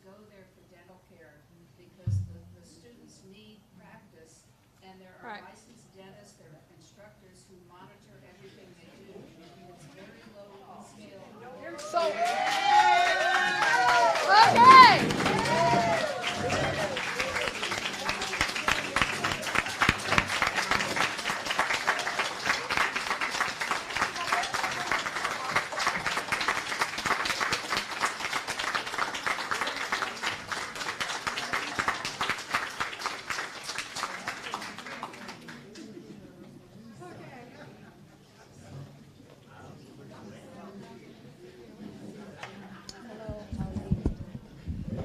go there for dental care because the students need practice, and there are licensed dentists, there are instructors who monitor everything they do. It's very low scale. So, okay.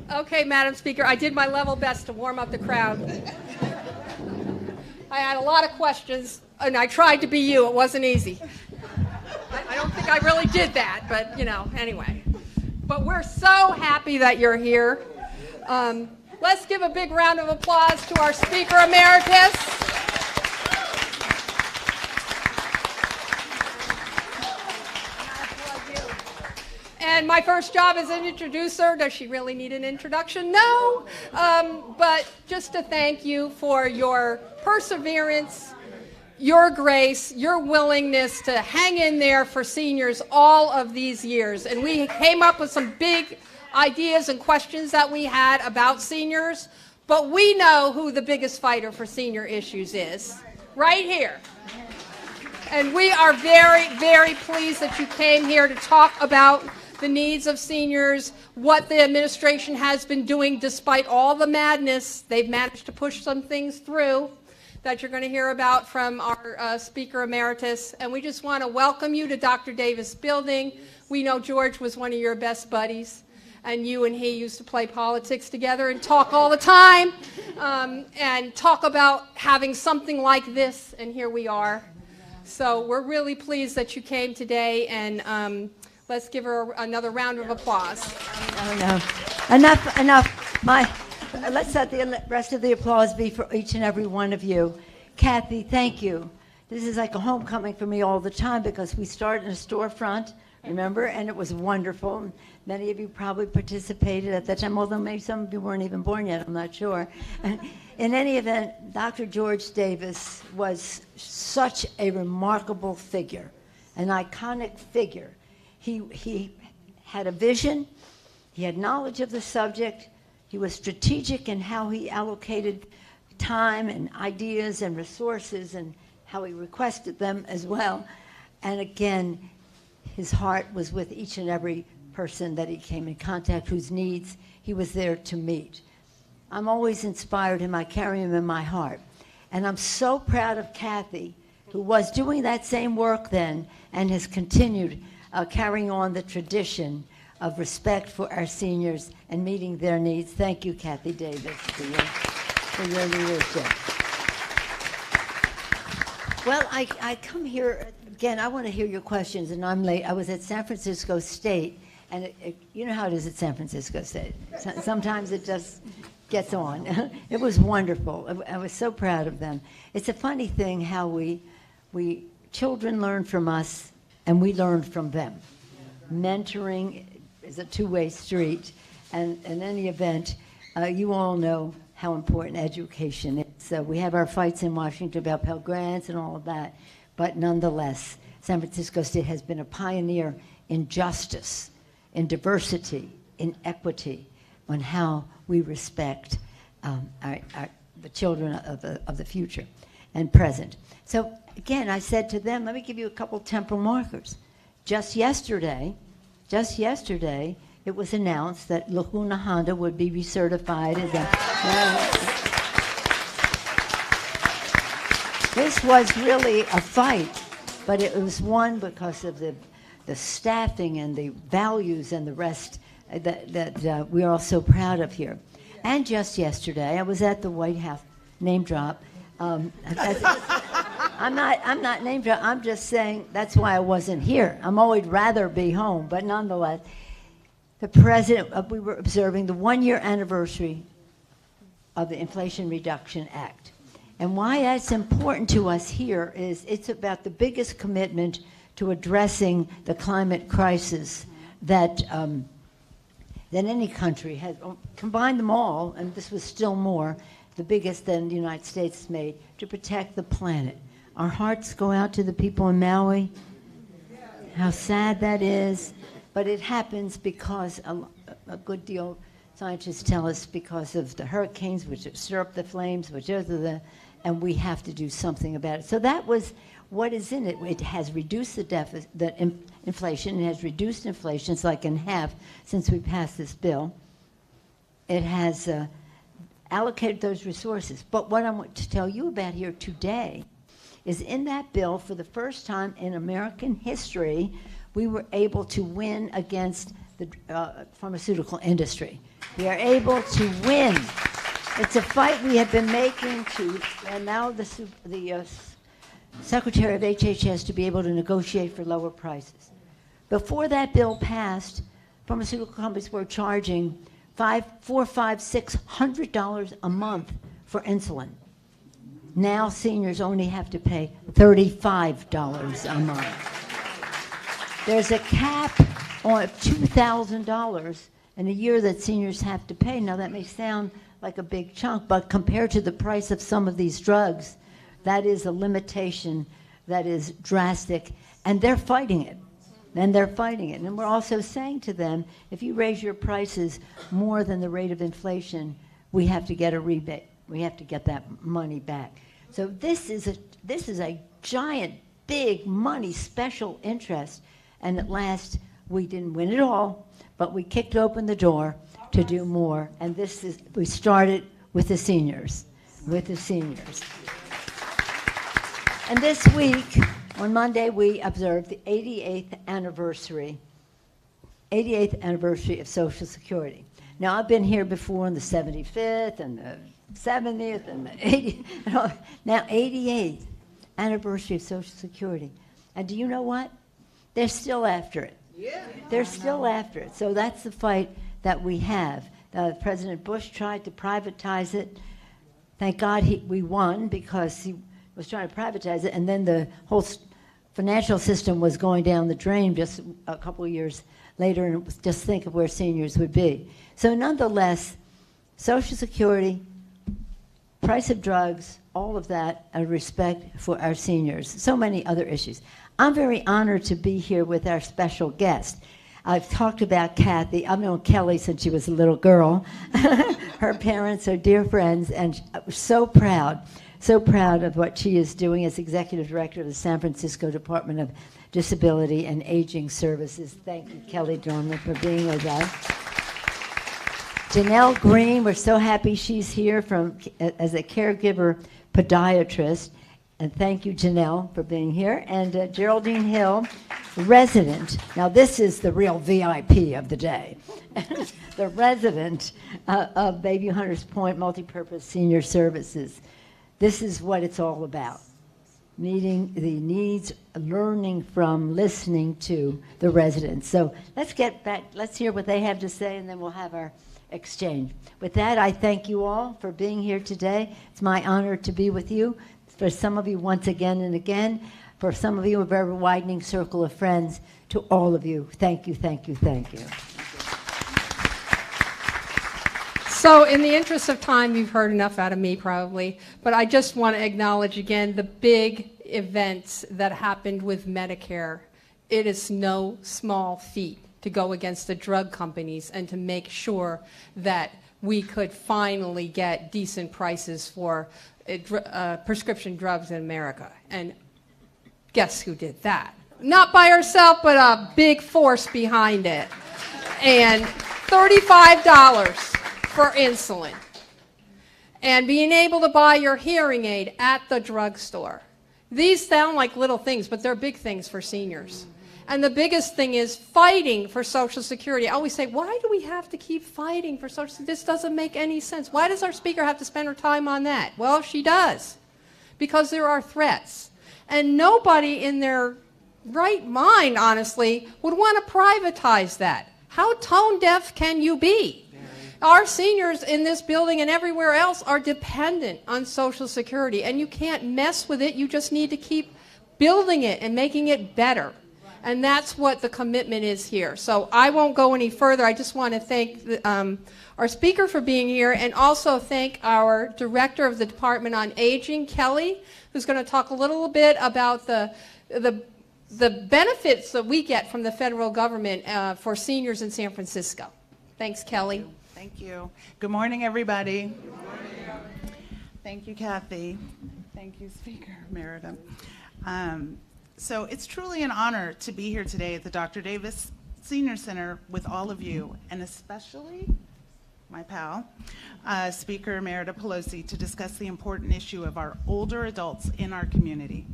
Okay, Madam Speaker, I did my level best to warm up the crowd. I had a lot of questions, and I tried to be you. It wasn't easy. I don't think I really did that, but, anyway. But we're so happy that you're here. Let's give a big round of applause to our Speaker Emeritus. And my first job is an introducer. Does she really need an introduction? No. But just to thank you for your perseverance, your grace, your willingness to hang in there for seniors all of these years. And we came up with some big ideas and questions that we had about seniors, but we know who the biggest fighter for senior issues is, right here. And we are very, very pleased that you came here to talk about the needs of seniors, what the administration has been doing despite all the madness. They've managed to push some things through that you're going to hear about from our Speaker Emeritus. And we just want to welcome you to Dr. Davis Building. We know George was one of your best buddies, and you and he used to play politics together and talk all the time, and talk about having something like this, and here we are. So we're really pleased that you came today, and let's give her another round of applause. No. Enough. Let's let the rest of the applause be for each and every one of you. Kathy, thank you. This is like a homecoming for me all the time because we started in a storefront, remember, and it was wonderful. Many of you probably participated at that time, although maybe some of you weren't even born yet, I'm not sure. In any event, Dr. George Davis was such a remarkable figure, an iconic figure. He had a vision, he had knowledge of the subject, he was strategic in how he allocated time and ideas and resources and how he requested them as well. And again, his heart was with each and every person that he came in contact whose needs he was there to meet. I'm always inspired him. I carry him in my heart. And I'm so proud of Kathy, who was doing that same work then and has continued carrying on the tradition of respect for our seniors and meeting their needs. Thank you, Kathy Davis, for your leadership. Well, I come here, again, I want to hear your questions, and I'm late. I was at San Francisco State, and you know how it is at San Francisco State. Sometimes it just gets on. It was wonderful. I was so proud of them. It's a funny thing how children learn from us, and we learn from them. Mentoring is a two-way street, and in any event, you all know how important education is. So we have our fights in Washington about Pell Grants and all of that, but nonetheless, San Francisco State has been a pioneer in justice, in diversity, in equity, on how we respect the children of the future and present. So again, I said to them, let me give you a couple temporal markers. Just yesterday, it was announced that Laguna Honda would be recertified as This was really a fight, but it was won because of the staffing and the values and the rest that we are all so proud of here. And just yesterday, I was at the White House, name drop. I'm not name drop. I'm just saying that's why I wasn't here. I'm always rather be home, but nonetheless, the president. We were observing the 1-year anniversary of the Inflation Reduction Act, and why that's important to us here is it's about the biggest commitment to addressing the climate crisis that than any country has combined them all, and this was still more, the biggest than the United States has made, to protect the planet. Our hearts go out to the people in Maui. How sad that is, but it happens because a good deal, scientists tell us, because of the hurricanes, which stir up the flames, and we have to do something about it. So that was what is in it. It has reduced inflation. It has reduced inflation. It's like in half since we passed this bill. It has allocated those resources. But what I want to tell you about here today is in that bill, for the first time in American history, we were able to win against the pharmaceutical industry. We are able to win. It's a fight we have been making and now the Secretary of HHS to be able to negotiate for lower prices. Before that bill passed, pharmaceutical companies were charging $600 a month for insulin. Now seniors only have to pay $35 a month. There's a cap on $2,000 in a year that seniors have to pay. Now that may sound like a big chunk, but compared to the price of some of these drugs, that is a limitation that is drastic, and they're fighting it. And we're also saying to them, if you raise your prices more than the rate of inflation, we have to get a rebate. We have to get that money back. So this is a giant, big money special interest, and at last we didn't win it all, but we kicked open the door to do more, and we started with the seniors, And this week, on Monday, we observed the 88th anniversary of Social Security. Now, I've been here before on the 75th and the 70th and the 80th, now 88th anniversary of Social Security. And do you know what? They're still after it. Yeah. They're still after it. So that's the fight that we have. President Bush tried to privatize it. Thank God we won, because he was trying to privatize it, and then the whole financial system was going down the drain just a couple of years later, and it was, just think of where seniors would be. So nonetheless, Social Security, price of drugs, all of that, and respect for our seniors. So many other issues. I'm very honored to be here with our special guest. I've talked about Kathy. I've known Kelly since she was a little girl. Her parents are dear friends, and I'm so proud of what she is doing as Executive Director of the San Francisco Department of Disability and Aging Services. Thank you, Kelly Dorman, for being with us. Janelle Green, we're so happy she's here as a caregiver podiatrist. And thank you, Janelle, for being here. And Geraldine Hill, resident. Now, this is the real VIP of the day. The resident of Bayview Hunters Point Multipurpose Senior Services. This is what it's all about. Meeting the needs, learning from, listening to the residents. So let's get back, let's hear what they have to say, and then we'll have our exchange. With that, I thank you all for being here today. It's my honor to be with you. For some of you, once again and again. For some of you, a very widening circle of friends. To all of you, thank you, thank you, thank you. So in the interest of time, you've heard enough out of me probably, but I just want to acknowledge again the big events that happened with Medicare. It is no small feat to go against the drug companies and to make sure that we could finally get decent prices for prescription drugs in America. And guess who did that? Not by herself, but a big force behind it. And $35 for insulin. And being able to buy your hearing aid at the drugstore. These sound like little things, but they're big things for seniors. And the biggest thing is fighting for Social Security. I always say, why do we have to keep fighting for Social Security? This doesn't make any sense. Why does our speaker have to spend her time on that? Well, she does. Because there are threats. And nobody in their right mind, honestly, would want to privatize that. How tone deaf can you be? Our seniors in this building and everywhere else are dependent on Social Security. And you can't mess with it. You just need to keep building it and making it better. And that's what the commitment is here. So I won't go any further. I just want to thank our speaker for being here, and also thank our director of the Department on Aging, Kelly, who's going to talk a little bit about the benefits that we get from the federal government for seniors in San Francisco. Thanks, Kelly. Thank you. Good morning, everybody. Good morning. Thank you, Kathy. Thank you, Speaker Emerita. So it's truly an honor to be here today at the Dr. Davis Senior Center with all of you, and especially my pal, Speaker Emerita Pelosi, to discuss the important issue of our older adults in our community.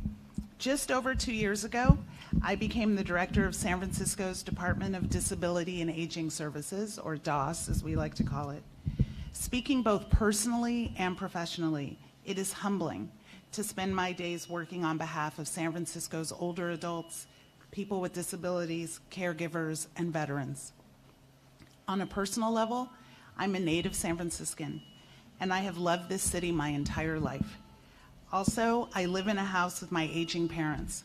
Just over 2 years ago, I became the director of San Francisco's Department of Disability and Aging Services, or DOS as we like to call it. Speaking both personally and professionally, it is humbling to spend my days working on behalf of San Francisco's older adults, people with disabilities, caregivers, and veterans. On a personal level, I'm a native San Franciscan, and I have loved this city my entire life. Also, I live in a house with my aging parents.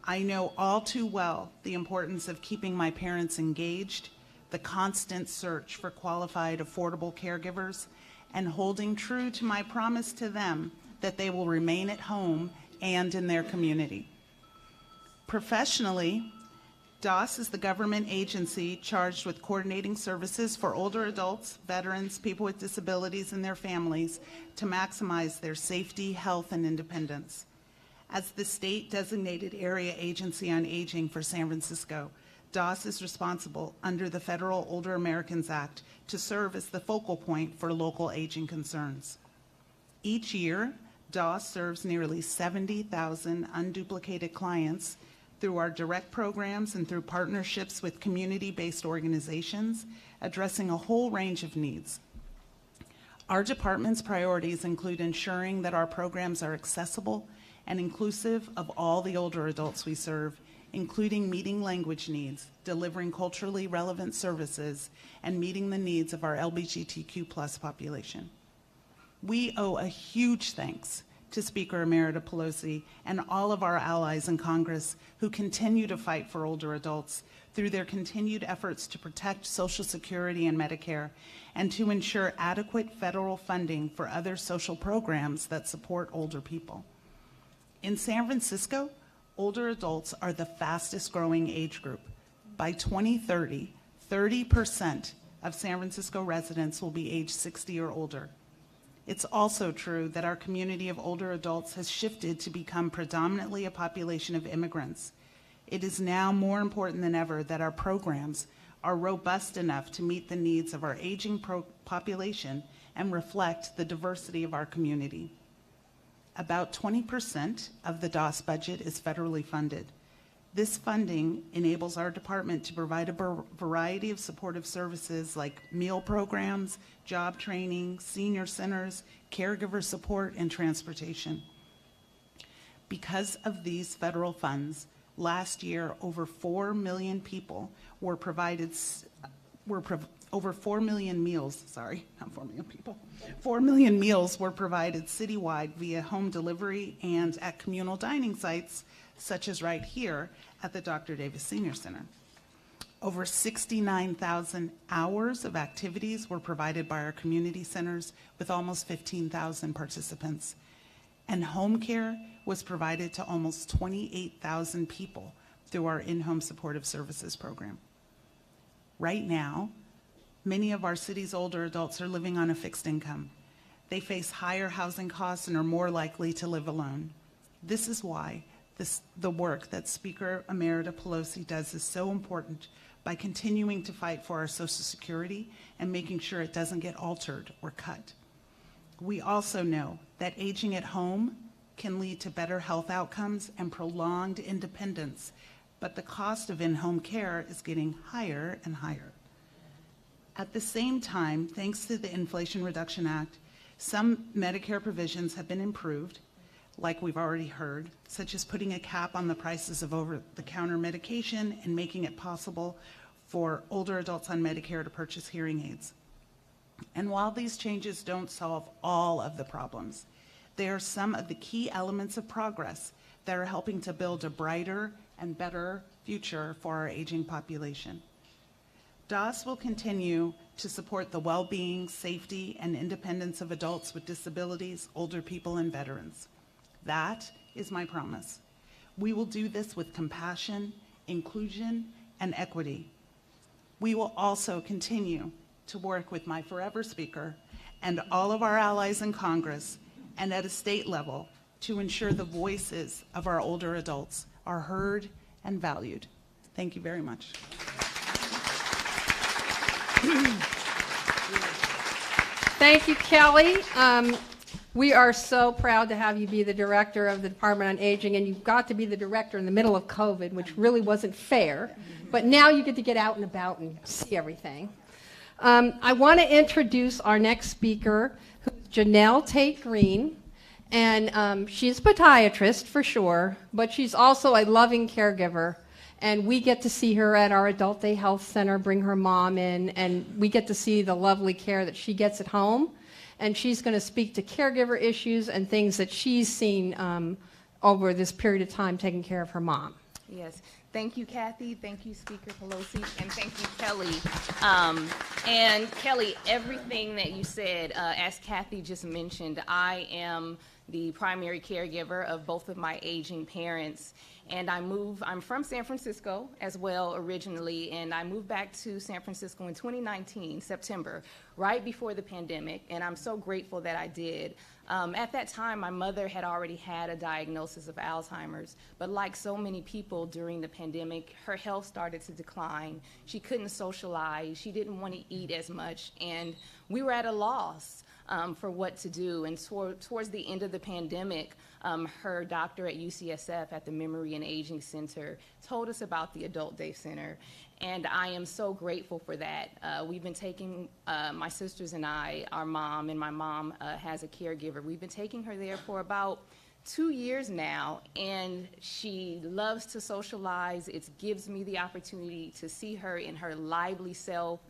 I know all too well the importance of keeping my parents engaged, the constant search for qualified, affordable caregivers, and holding true to my promise to them that they will remain at home and in their community. Professionally, DOS is the government agency charged with coordinating services for older adults, veterans, people with disabilities, and their families to maximize their safety, health, and independence. As the state-designated area agency on aging for San Francisco, DOS is responsible under the Federal Older Americans Act to serve as the focal point for local aging concerns. Each year, DOS serves nearly 70,000 unduplicated clients through our direct programs and through partnerships with community-based organizations addressing a whole range of needs. Our department's priorities include ensuring that our programs are accessible and inclusive of all the older adults we serve, including meeting language needs, delivering culturally relevant services, and meeting the needs of our LGBTQ+ population. We owe a huge thanks to Speaker Emerita Pelosi and all of our allies in Congress who continue to fight for older adults through their continued efforts to protect Social Security and Medicare and to ensure adequate federal funding for other social programs that support older people. In San Francisco, older adults are the fastest growing age group. By 2030, 30% of San Francisco residents will be age 60 or older. It's also true that our community of older adults has shifted to become predominantly a population of immigrants. It is now more important than ever that our programs are robust enough to meet the needs of our aging population and reflect the diversity of our community. About 20% of the DOS budget is federally funded. This funding enables our department to provide a variety of supportive services like meal programs, job training, senior centers, caregiver support, and transportation. Because of these federal funds, last year over 4 million people were provided, over 4 million meals, sorry, not 4 million people. 4 million meals were provided citywide via home delivery and at communal dining sites, such as right here at the Dr. Davis Senior Center. Over 69,000 hours of activities were provided by our community centers with almost 15,000 participants. And home care was provided to almost 28,000 people through our in-home supportive services program. Right now, many of our city's older adults are living on a fixed income. They face higher housing costs and are more likely to live alone. This is why the work that Speaker Emerita Pelosi does is so important by continuing to fight for our Social Security and making sure it doesn't get altered or cut. We also know that aging at home can lead to better health outcomes and prolonged independence, but the cost of in-home care is getting higher and higher. At the same time, thanks to the Inflation Reduction Act, some Medicare provisions have been improved, like we've already heard, such as putting a cap on the prices of over-the-counter medication and making it possible for older adults on Medicare to purchase hearing aids. And while these changes don't solve all of the problems, they are some of the key elements of progress that are helping to build a brighter and better future for our aging population. DAS will continue to support the well-being, safety, and independence of adults with disabilities, older people, and veterans. That is my promise. We will do this with compassion, inclusion, and equity. We will also continue to work with my forever speaker and all of our allies in Congress and at a state level to ensure the voices of our older adults are heard and valued. Thank you very much. Thank you, Kelly. We are so proud to have you be the director of the Department on Aging, and you got to be the director in the middle of COVID, which really wasn't fair, but now you get to get out and about and see everything. I want to introduce our next speaker, who's Janelle Tate Green, and she's a podiatrist for sure, but she's also a loving caregiver. And we get to see her at our Adult Day Health Center, bring her mom in, and we get to see the lovely care that she gets at home. And she's going to speak to caregiver issues and things that she's seen over this period of time taking care of her mom. Yes. Thank you, Kathy. Thank you, Speaker Pelosi. And thank you, Kelly. And Kelly, everything that you said, as Kathy just mentioned, I am the primary caregiver of both of my aging parents. And I'm from San Francisco as well originally, and I moved back to San Francisco in 2019, September, right before the pandemic, and I'm so grateful that I did. At that time, my mother had already had a diagnosis of Alzheimer's, but like so many people during the pandemic, her health started to decline. She couldn't socialize, she didn't want to eat as much, and we were at a loss for what to do. And towards the end of the pandemic, her doctor at UCSF at the Memory and Aging Center told us about the Adult Day Center, and I am so grateful for that. We've been taking, my sisters and I, our mom, and my mom has a caregiver. We've been taking her there for about 2 years now, and she loves to socialize. It gives me the opportunity to see her in her lively self,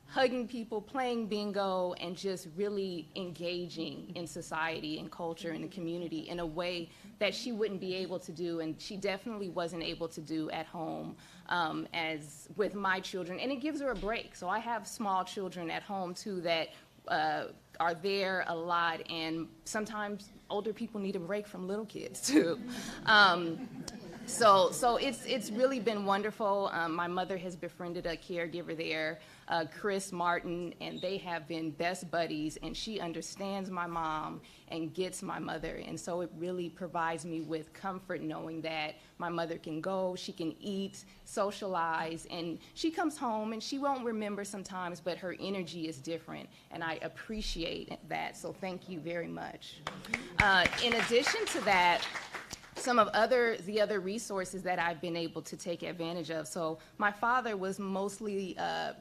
hugging people, playing bingo, and just really engaging in society and culture and the community in a way that she wouldn't be able to do, and she definitely wasn't able to do at home as with my children. And it gives her a break. So I have small children at home too that are there a lot, and sometimes older people need a break from little kids too. So it's really been wonderful. My mother has befriended a caregiver there, Chris Martin, and they have been best buddies, and she understands my mom and gets my mother, and so it really provides me with comfort knowing that my mother can go, she can eat, socialize, and she comes home and she won't remember sometimes, but her energy is different, and I appreciate that, so thank you very much. In addition to that, some of the other resources that I've been able to take advantage of. So my father was mostly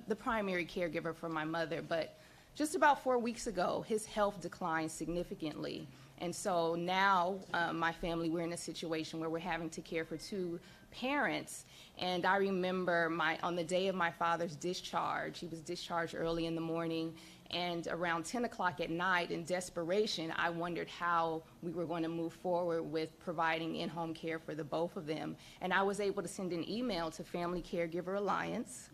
the primary caregiver for my mother, but just about 4 weeks ago, his health declined significantly. And so now my family, we're in a situation where we're having to care for 2 parents. And I remember on the day of my father's discharge, he was discharged early in the morning, and around 10 o'clock at night, in desperation, I wondered how we were going to move forward with providing in-home care for the both of them. And I was able to send an email to Family Caregiver Alliance,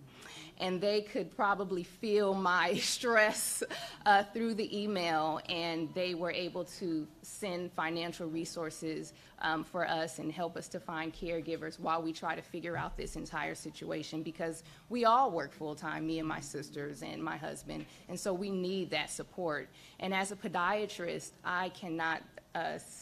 and they could probably feel my stress through the email, and they were able to send financial resources for us and help us to find caregivers while we try to figure out this entire situation, because we all work full-time, me and my sisters and my husband, and so we need that support. And as a podiatrist, I cannot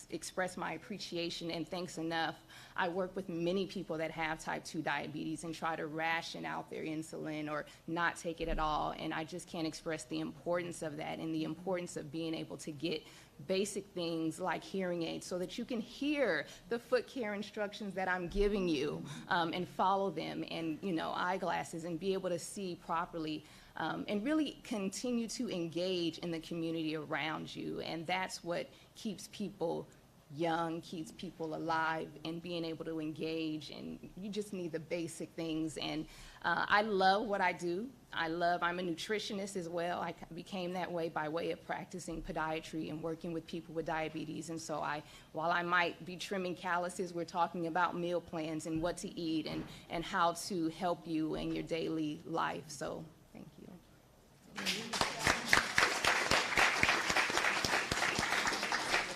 express my appreciation and thanks enough. I work with many people that have type 2 diabetes and try to ration out their insulin or not take it at all, and I just can't express the importance of that and the importance of being able to get basic things like hearing aids so that you can hear the foot care instructions that I'm giving you and follow them, and eyeglasses, and be able to see properly and really continue to engage in the community around you. And that's what keeps people young, keeps people alive, and being able to engage, and you just need the basic things. And I love what I do. I'm a nutritionist as well. I became that way by way of practicing podiatry and working with people with diabetes. And so while I might be trimming calluses, we're talking about meal plans and what to eat and how to help you in your daily life. So thank you.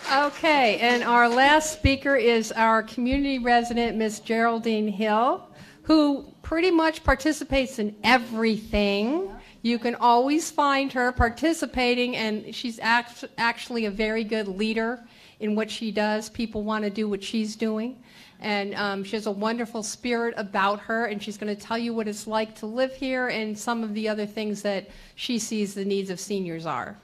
Okay, and our last speaker is our community resident, Miss Geraldine Hill, who pretty much participates in everything. You can always find her participating, and she's actually a very good leader in what she does. People want to do what she's doing, and she has a wonderful spirit about her, and she's going to tell you what it's like to live here and some of the other things that she sees the needs of seniors are.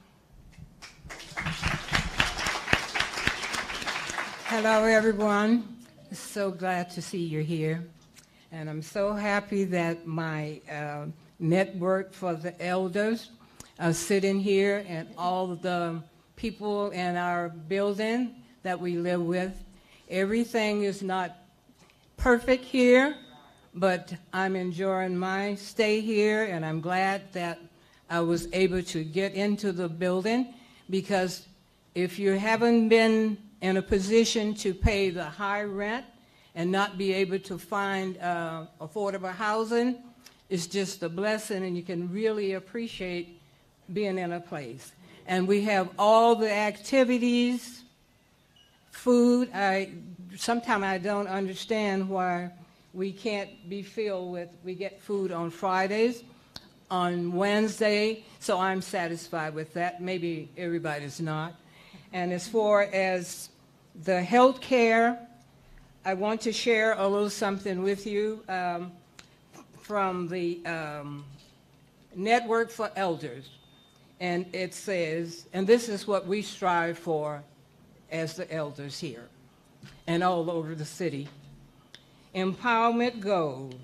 Hello, everyone. So glad to see you here. And I'm so happy that my network for the elders are sitting here, and all of the people in our building that we live with. Everything is not perfect here, but I'm enjoying my stay here, and I'm glad that I was able to get into the building, because if you haven't been in a position to pay the high rent and not be able to find affordable housing, it's just a blessing, and you can really appreciate being in a place. And we have all the activities, food. Sometimes I don't understand why we can't be filled with, we get food on Fridays, on Wednesday, so I'm satisfied with that. Maybe everybody's not. And as far as the health care, I want to share a little something with you from the Network for Elders. And it says, and this is what we strive for as the elders here and all over the city. Empowerment goal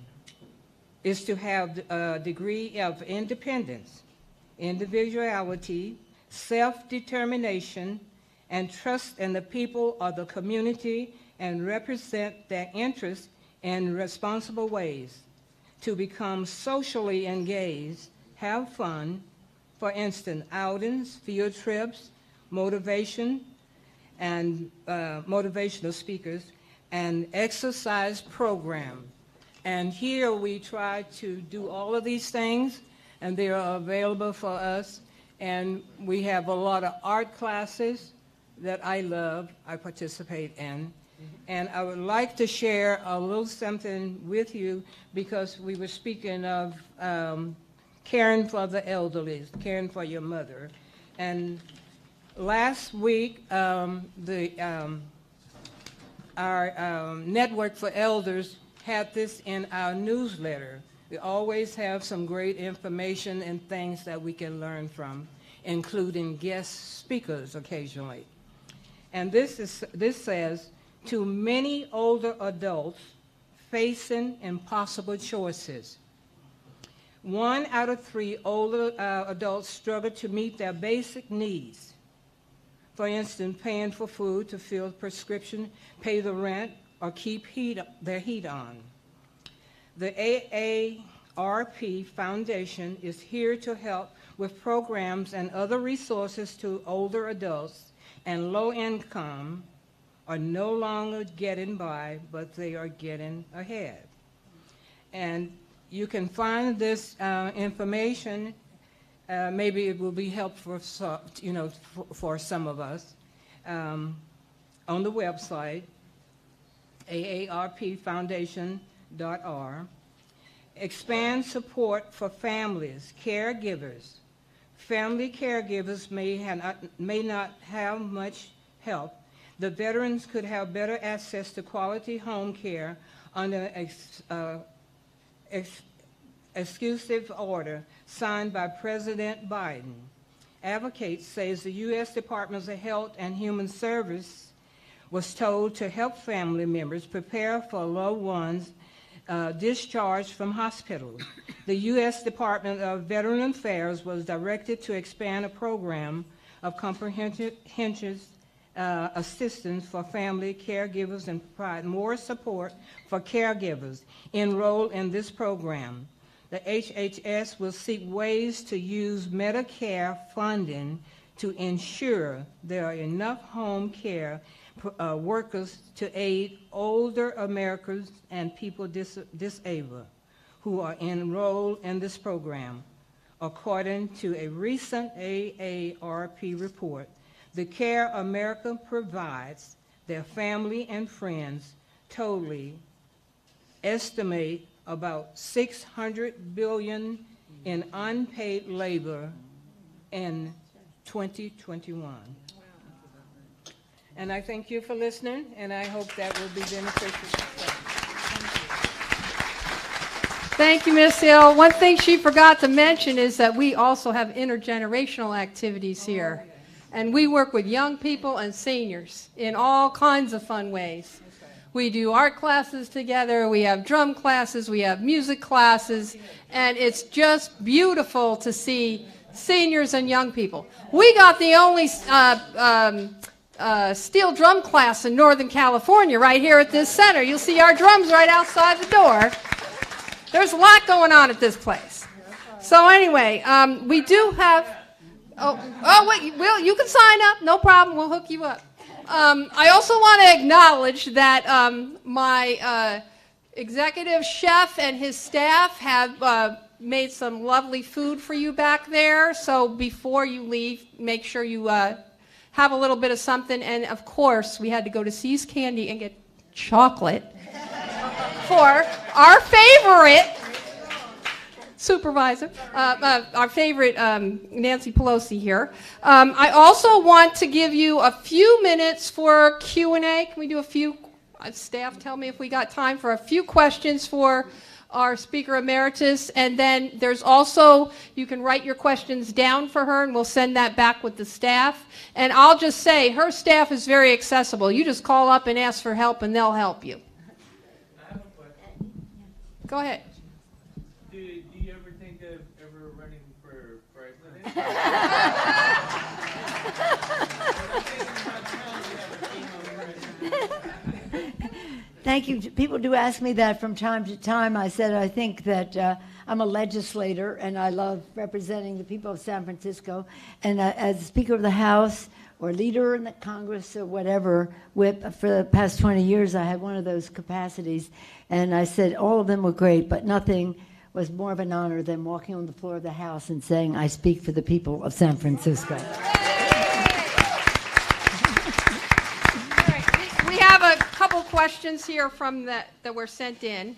is to have a degree of independence, individuality, self-determination, and trust in the people of the community, and represent their interests in responsible ways, to become socially engaged, have fun, for instance, outings, field trips, motivation, and motivational speakers, and exercise program. And here we try to do all of these things, and they are available for us. And we have a lot of art classes that I love, I participate in. And I would like to share a little something with you, because we were speaking of caring for the elderly, caring for your mother. And last week, our Network for Elders had this in our newsletter. We always have some great information and things that we can learn from, including guest speakers occasionally. And this says, to many older adults facing impossible choices, 1 out of 3 older adults struggle to meet their basic needs. For instance, paying for food, to fill prescription, pay the rent, or keep their heat on. The AARP Foundation is here to help with programs and other resources to older adults and low income are no longer getting by, but they are getting ahead. And you can find this information. Maybe it will be helpful, for some of us, on the website, aarpfoundation.org. Expand support for families, caregivers. Family caregivers may not have much help. The veterans could have better access to quality home care under executive order signed by President Biden. Advocate says the U.S. Department of Health and Human Services was told to help family members prepare for loved ones discharged from hospitals. The U.S. Department of Veteran Affairs was directed to expand a program of comprehensive assistance for family caregivers and provide more support for caregivers enrolled in this program. The HHS will seek ways to use Medicare funding to ensure there are enough home care workers to aid older Americans and people disabled who are enrolled in this program. According to a recent AARP report, the care America provides their family and friends totally estimate about $600 billion in unpaid labor in 2021. And I thank you for listening, and I hope that will be beneficial. Thank you, Ms. Hill. One thing she forgot to mention is that we also have intergenerational activities here. And we work with young people and seniors in all kinds of fun ways. We do art classes together, we have drum classes, we have music classes, and it's just beautiful to see seniors and young people. We got the only steel drum class in Northern California right here at this center. You'll see our drums right outside the door. There's a lot going on at this place. So anyway, we do have... wait, Will, you can sign up. No problem. We'll hook you up. I also want to acknowledge that my executive chef and his staff have made some lovely food for you back there. So before you leave, make sure you have a little bit of something. And of course, we had to go to See's Candy and get chocolate for our favorite supervisor, our favorite Nancy Pelosi here. I also want to give you a few minutes for Q&A. Can we do a few? Staff, tell me if we got time for a few questions for our Speaker Emeritus. And then there's also, you can write your questions down for her, and we'll send that back with the staff. And I'll just say, her staff is very accessible. You just call up and ask for help, and they'll help you. I have a question. Go ahead. Do you ever think of ever running for president? Thank you. People do ask me that from time to time. I said I think that I'm a legislator and I love representing the people of San Francisco. And as Speaker of the House or leader in the Congress or whatever, whip, for the past 20 years I had one of those capacities. And I said all of them were great, but nothing was more of an honor than walking on the floor of the House and saying, I speak for the people of San Francisco. We have a couple questions here from that were sent in,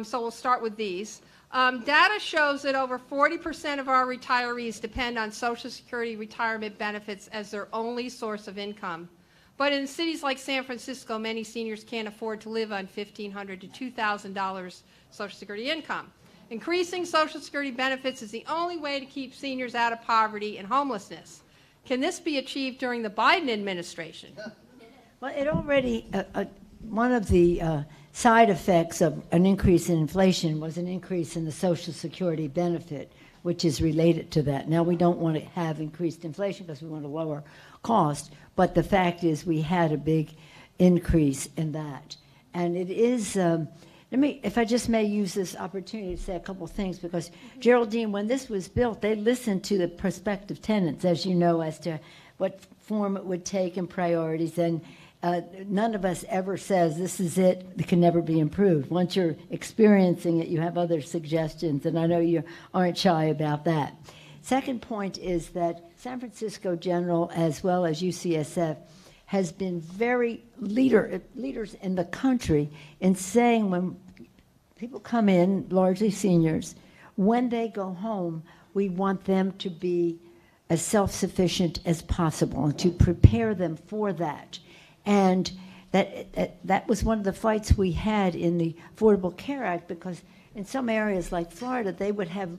so we'll start with these. Data shows that over 40% of our retirees depend on Social Security retirement benefits as their only source of income. But in cities like San Francisco, many seniors can't afford to live on $1,500 to $2,000 Social Security income. Increasing Social Security benefits is the only way to keep seniors out of poverty and homelessness. Can this be achieved during the Biden administration? Well, it already, one of the side effects of an increase in inflation was an increase in the Social Security benefit, which is related to that. Now, we don't want to have increased inflation because we want to lower cost, but the fact is we had a big increase in that. And it is, if I just may use this opportunity to say a couple things, because Geraldine, when this was built, they listened to the prospective tenants, as you know, as to what form it would take and priorities, and none of us ever says this is it can never be improved. Once you're experiencing it, you have other suggestions, and I know you aren't shy about that. Second point is that San Francisco General, as well as UCSF, has been very leaders in the country in saying when people come in, largely seniors, when they go home, we want them to be as self-sufficient as possible and to prepare them for that. And that was one of the fights we had in the Affordable Care Act, because in some areas like Florida, they would have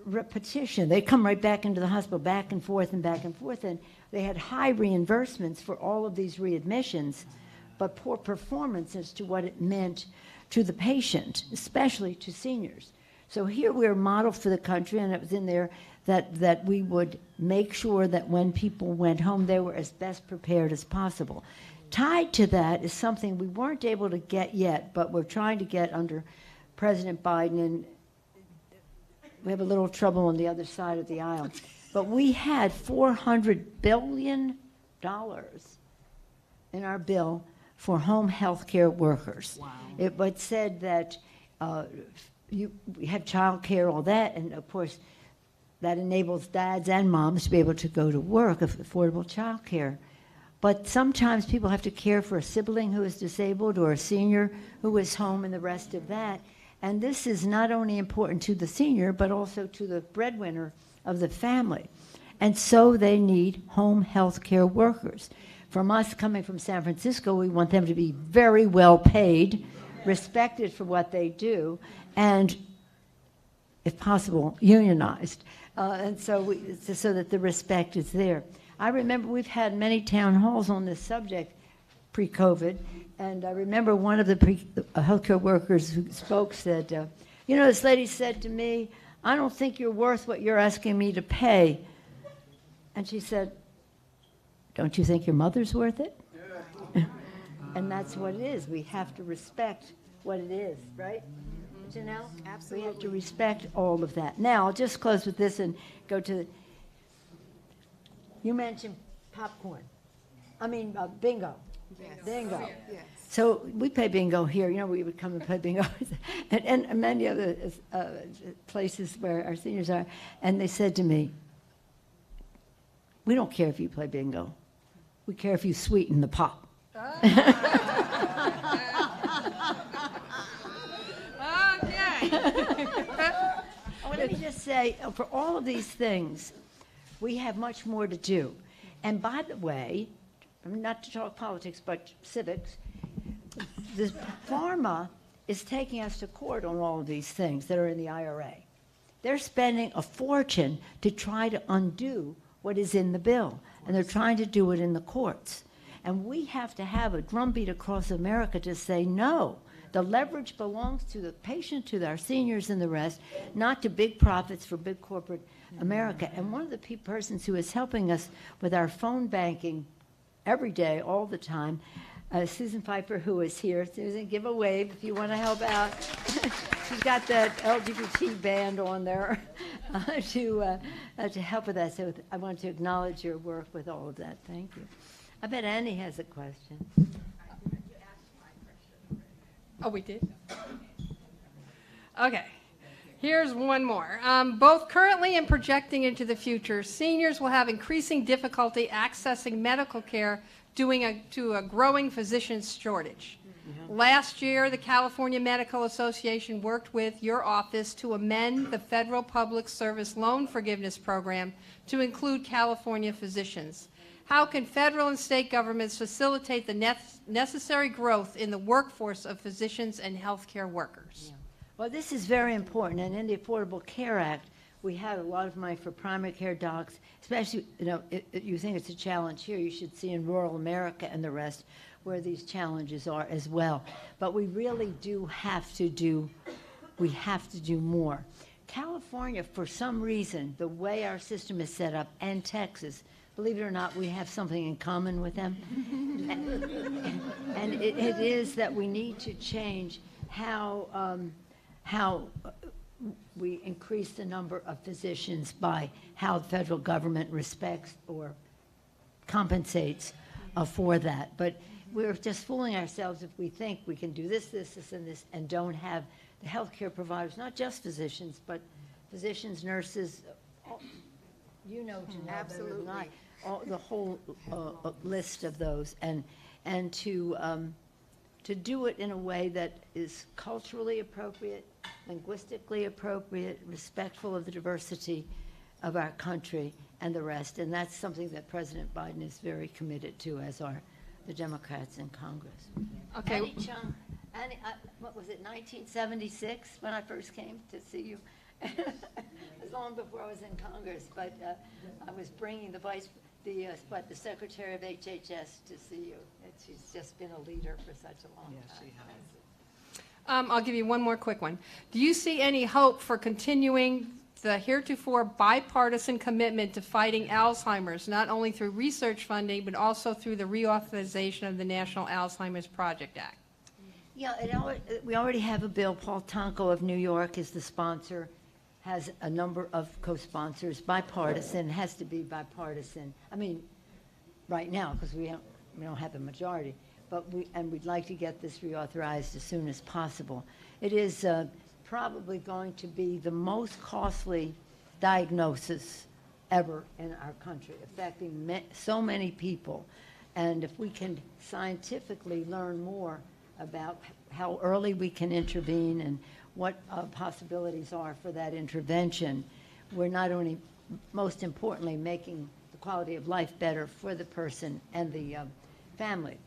repetition. They'd come right back into the hospital, back and forth, and they had high reimbursements for all of these readmissions, but poor performance as to what it meant to the patient, especially to seniors. So here we're a model for the country, and it was in there that we would make sure that when people went home, they were as best prepared as possible. Tied to that is something we weren't able to get yet, but we're trying to get under President Biden, and we have a little trouble on the other side of the aisle. But we had $400 billion in our bill for home health care workers. Wow. It said that we have child care, all that, and of course that enables dads and moms to be able to go to work, affordable child care. But sometimes people have to care for a sibling who is disabled or a senior who is home and the rest of that. And this is not only important to the senior, but also to the breadwinner of the family. And so they need home health care workers. From us coming from San Francisco, we want them to be very well paid, respected for what they do, and, if possible, unionized. And so that the respect is there. I remember we've had many town halls on this subject pre-COVID, and I remember one of the healthcare workers who spoke said, this lady said to me, I don't think you're worth what you're asking me to pay. And she said, don't you think your mother's worth it? And that's what it is. We have to respect what it is, right? Janelle? Absolutely. We have to respect all of that. Now, I'll just close with this and go to, you mentioned popcorn. Bingo. Yes. Bingo. Yes. So we play bingo here. We would come and play bingo, and many other places where our seniors are. And they said to me, we don't care if you play bingo. We care if you sweeten the pot. Let me just say, for all of these things, we have much more to do. And by the way, not to talk politics, but civics, the pharma is taking us to court on all of these things that are in the IRA. They're spending a fortune to try to undo what is in the bill, and they're trying to do it in the courts. And we have to have a drumbeat across America to say no. The leverage belongs to the patient, to our seniors and the rest, not to big profits for big corporate America. And one of the persons who is helping us with our phone banking every day, all the time, Susan Pfeiffer, who is here. Susan, give a wave if you want to help out. She's got that LGBT band on there to help with that. So I want to acknowledge your work with all of that. Thank you. I bet Annie has a question. Oh, we did? Okay. Here's one more. Both currently and projecting into the future, seniors will have increasing difficulty accessing medical care due to a growing physician shortage. Last year, the California Medical Association worked with your office to amend the Federal Public Service Loan Forgiveness Program to include California physicians. How can federal and state governments facilitate the necessary growth in the workforce of physicians and healthcare workers? Yeah. Well, this is very important, and in the Affordable Care Act, we had a lot of money for primary care docs, especially, you think it's a challenge here, you should see in rural America and the rest where these challenges are as well. But we really do have to do more. California, for some reason, the way our system is set up, and Texas, believe it or not, we have something in common with them. and it is that we need to change how we increase the number of physicians by how the federal government respects or compensates for that. But we're just fooling ourselves if we think we can do this, this, this, and this, and don't have the healthcare providers, not just physicians, but physicians, nurses, Janelle, Absolutely. not the whole list of those, and to do it in a way that is culturally appropriate, linguistically appropriate, respectful of the diversity of our country and the rest. And that's something that President Biden is very committed to, as are the Democrats in Congress. Okay. Annie Chung, what was it, 1976 when I first came to see you? It was long before I was in Congress, but I was bringing the Secretary of HHS to see you. And she's just been a leader for such a long time. Yes, she has. I'll give you one more quick one. Do you see any hope for continuing the heretofore bipartisan commitment to fighting Alzheimer's, not only through research funding, but also through the reauthorization of the National Alzheimer's Project Act? Yeah, we already have a bill. Paul Tonko of New York is the sponsor, has a number of co-sponsors, bipartisan, has to be bipartisan. I mean, right now, because we don't have a majority, but we'd like to get this reauthorized as soon as possible. It is probably going to be the most costly diagnosis ever in our country, affecting so many people. And if we can scientifically learn more about how early we can intervene and what possibilities are for that intervention, we're not only, most importantly, making the quality of life better for the person and the family,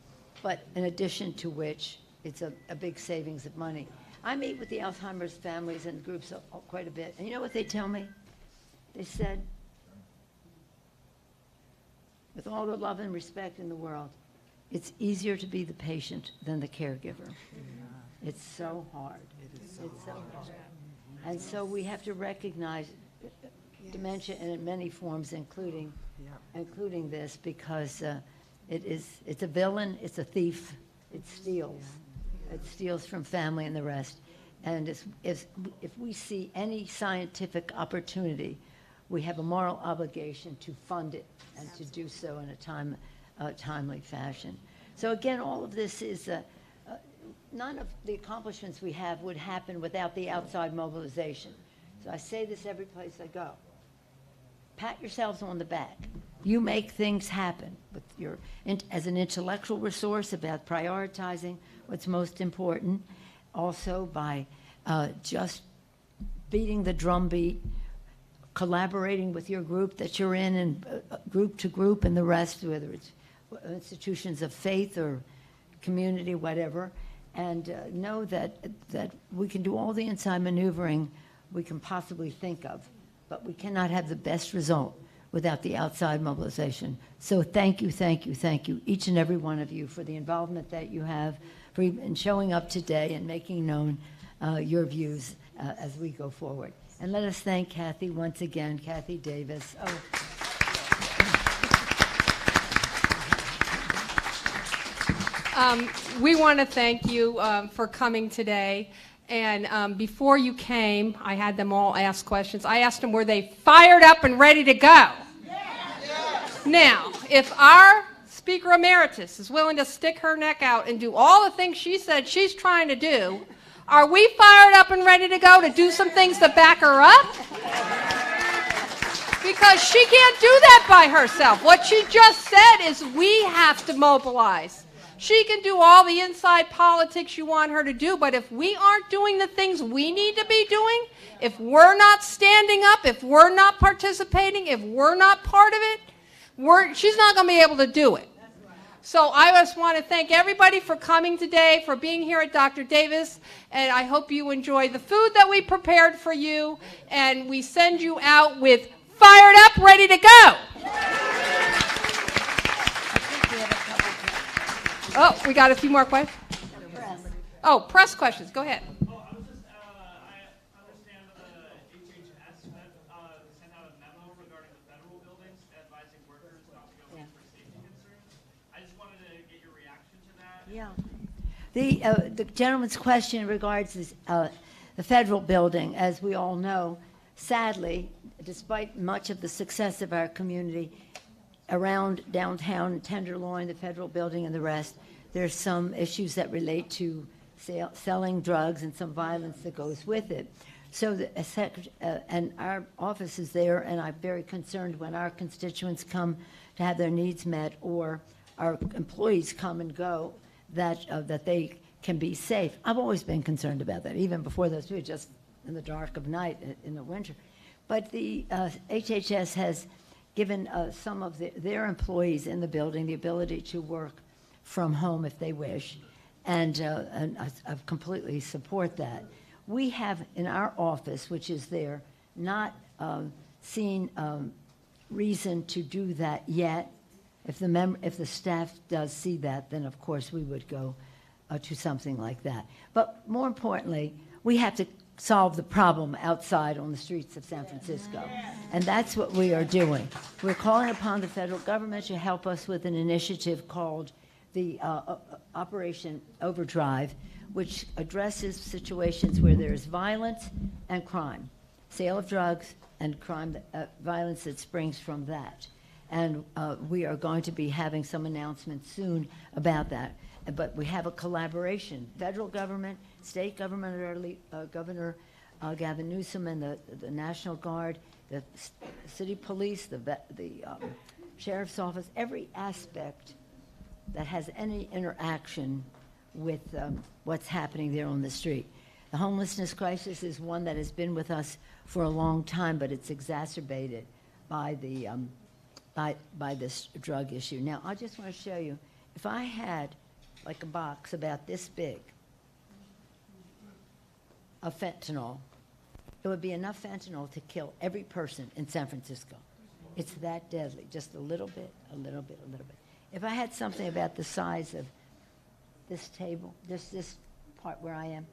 but in addition to which, it's a big savings of money. I meet with the Alzheimer's families and groups quite a bit, and you know what they tell me? They said, with all the love and respect in the world, it's easier to be the patient than the caregiver. It's so hard. It's so hard. And so we have to recognize dementia in many forms, including this, because it's a villain, it's a thief, it steals. It steals from family and the rest. And if we see any scientific opportunity, we have a moral obligation to fund it and to do so in a timely fashion. So again, all of this is, none of the accomplishments we have would happen without the outside mobilization. So I say this every place I go. Pat yourselves on the back. You make things happen with as an intellectual resource about prioritizing what's most important, also by just beating the drumbeat, collaborating with your group that you're in, and group to group and the rest, whether it's institutions of faith or community, whatever, and know that we can do all the inside maneuvering we can possibly think of, but we cannot have the best result without the outside mobilization. So thank you, each and every one of you, for the involvement that you have, for even showing up today and making known your views as we go forward. And let us thank Kathy once again, Kathy Davis. We want to thank you for coming today. And before you came, I had them all ask questions. I asked them, were they fired up and ready to go? Yes. Now, if our Speaker Emeritus is willing to stick her neck out and do all the things she said she's trying to do, are we fired up and ready to go to do some things to back her up? Because she can't do that by herself. What she just said is we have to mobilize. She can do all the inside politics you want her to do, but if we aren't doing the things we need to be doing, if we're not standing up, if we're not participating, if we're not part of it, she's not going to be able to do it. So I just want to thank everybody for coming today, for being here at Dr. Davis, and I hope you enjoy the food that we prepared for you, and we send you out with fired up, ready to go. Oh, we got a few more questions? Oh, press questions. Go ahead. Oh, I was just, I understand the HHS sent out a memo regarding the federal buildings advising workers not to go in for safety concerns. I just wanted to get your reaction to that. Yeah. The gentleman's question regards the federal building. As we all know, sadly, despite much of the success of our community around downtown, Tenderloin, the federal building, and the rest, there's some issues that relate to selling drugs and some violence that goes with it. So, and our office is there, and I'm very concerned when our constituents come to have their needs met, or our employees come and go, that they can be safe. I've always been concerned about that, even before those two, just in the dark of night in the winter. But the HHS has given some of their employees in the building the ability to work from home if they wish, and I completely support that. We have in our office, which is there, not seen reason to do that yet. If the staff does see that, then of course we would go to something like that. But more importantly, we have to solve the problem outside on the streets of San Francisco. And that's what we are doing. We're calling upon the federal government to help us with an initiative called the Operation Overdrive, which addresses situations where there's violence and crime, sale of drugs and crime, violence that springs from that. And we are going to be having some announcements soon about that. But we have a collaboration, federal government, state government, Governor Gavin Newsom and the National Guard, the city police, the sheriff's office, every aspect that has any interaction with what's happening there on the street. The homelessness crisis is one that has been with us for a long time, but it's exacerbated by the by this drug issue. Now, I just want to show you, if I had like a box about this big of fentanyl, it would be enough fentanyl to kill every person in San Francisco. It's that deadly, just a little bit, a little bit, a little bit. If I had something about the size of this table, this part where I am,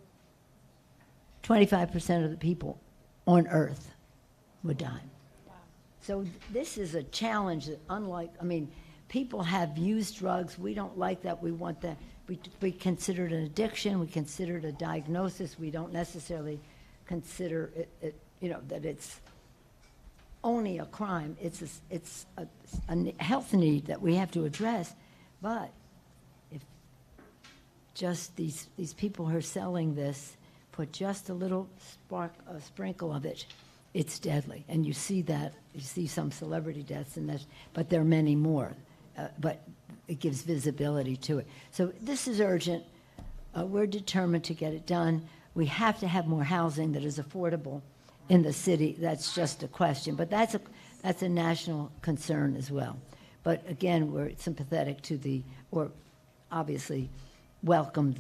25% of the people on Earth would die. So this is a challenge that, unlike, I mean, people have used drugs. We don't like that. We want that. We consider it an addiction. We consider it a diagnosis. We don't necessarily consider it that it's only a crime. It's a health need that we have to address. But if just these people who are selling this put just a little sprinkle of it, it's deadly. And you see that. You see some celebrity deaths, but there are many more. But it gives visibility to it. So this is urgent. We're determined to get it done. We have to have more housing that is affordable in the city. That's just a question. But that's a national concern as well. But again, we're sympathetic to or obviously welcome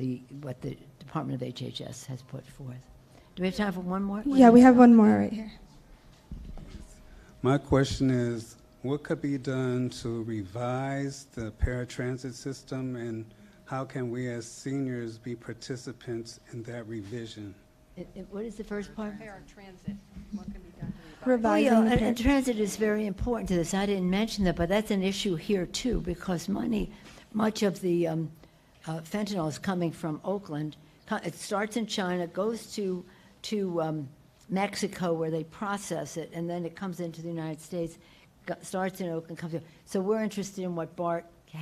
what the Department of HHS has put forth. Do we have time for one more? Yeah, we have one more right here. My question is, what could be done to revise the paratransit system, and how can we as seniors be participants in that revision? What is the first part? Paratransit. What can be done to Revising Well, the and transit is very important to this. I didn't mention that, but that's an issue here too, because much of the fentanyl is coming from Oakland. It starts in China, goes to Mexico where they process it, and then it comes into the United States, starts in Oakland, comes here. So we're interested in how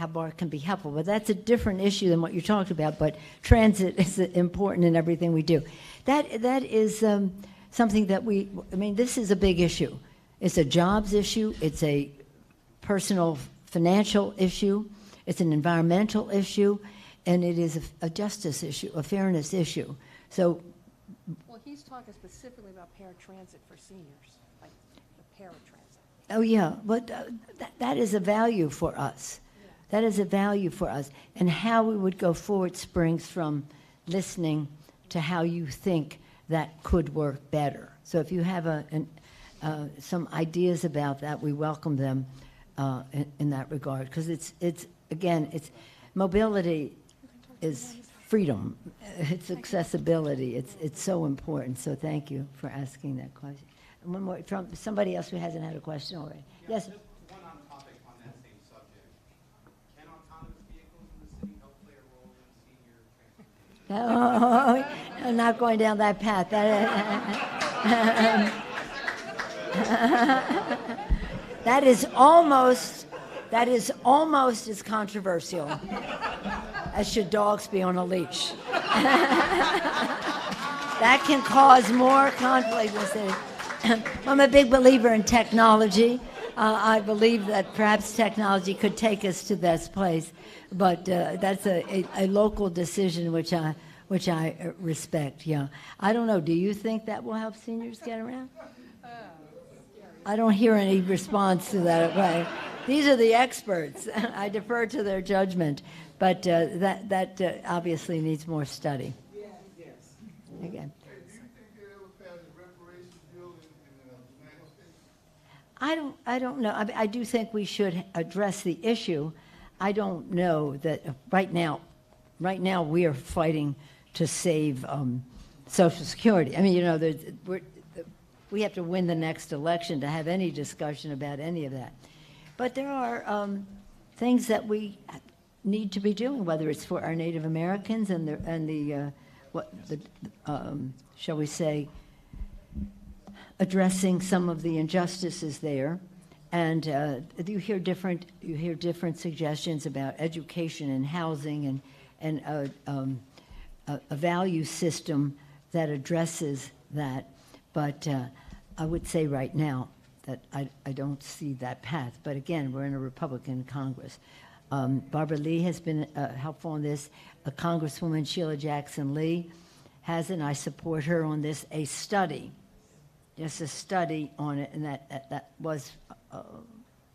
BART can be helpful. But that's a different issue than what you're talking about, but transit is important in everything we do. That is something that this is a big issue. It's a jobs issue. It's a personal financial issue. It's an environmental issue. And it is a justice issue, a fairness issue. So, Well, he's talking specifically about paratransit for seniors, like the paratransit. oh yeah, but that is a value for us. Yeah. That is a value for us. And how we would go forward springs from listening to how you think that could work better. So if you have some ideas about that, we welcome them in that regard. Because it's mobility is freedom. It's accessibility. It's so important. So thank you for asking that question. And one more from somebody else who hasn't had a question already. Yeah, yes. Just one on topic on that same subject. Can autonomous vehicles in the city help play a role in senior transportation? I'm not going down that path. That is almost as controversial as should dogs be on a leash. That can cause more conflict. I'm a big believer in technology. I believe that perhaps technology could take us to this place, but that's a local decision which I respect. Yeah, I don't know. Do you think that will help seniors get around? I don't hear any response to that. Right. These are the experts. I defer to their judgment, but that obviously needs more study. Yes. Again. Do you think they ever passed a reparations bill in the United States? I don't know. I do think we should address the issue. I don't know that right now right now we are fighting to save Social Security. I mean, you know, we have to win the next election to have any discussion about any of that. But there are things that we need to be doing, whether it's for our Native Americans and shall we say, addressing some of the injustices there. And you hear different suggestions about education and housing and a value system that addresses that. But I would say right now that I don't see that path. But again, we're in a Republican Congress. Barbara Lee has been helpful on this. Congresswoman Sheila Jackson Lee has, and I support her on this, a study, just a study on it, and that was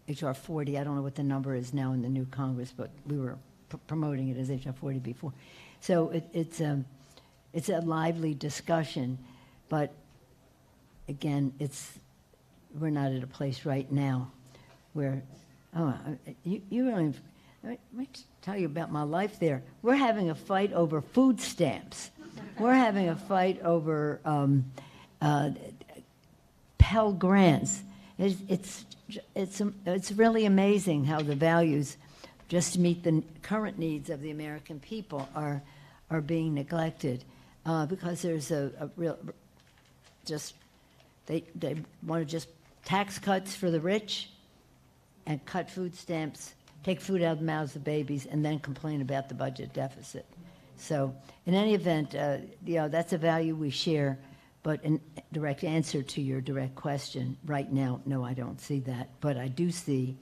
H.R. 40. I don't know what the number is now in the new Congress, but we were promoting it as H.R. 40 before. So it's a lively discussion, but again, we're not at a place right now where, you don't. Let me tell you about my life there. We're having a fight over food stamps. We're having a fight over Pell Grants. It's really amazing how the values, just to meet the current needs of the American people, are being neglected because there's a real they want to just tax cuts for the rich and cut food stamps, take food out of the mouths of babies, and then complain about the budget deficit. So in any event, that's a value we share, but in direct answer to your direct question, right now, no, I don't see that. But I do see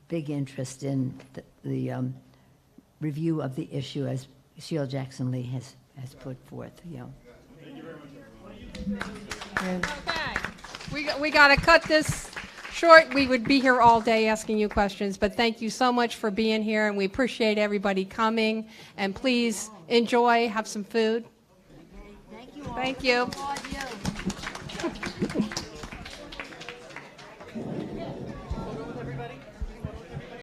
big interest in the review of the issue as Sheila Jackson Lee has put forth. Thank you very much. Okay, we got to cut this short. We would be here all day asking you questions, but thank you so much for being here, and we appreciate everybody coming. And please enjoy, have some food. Thank you all. Thank you. Applaud you.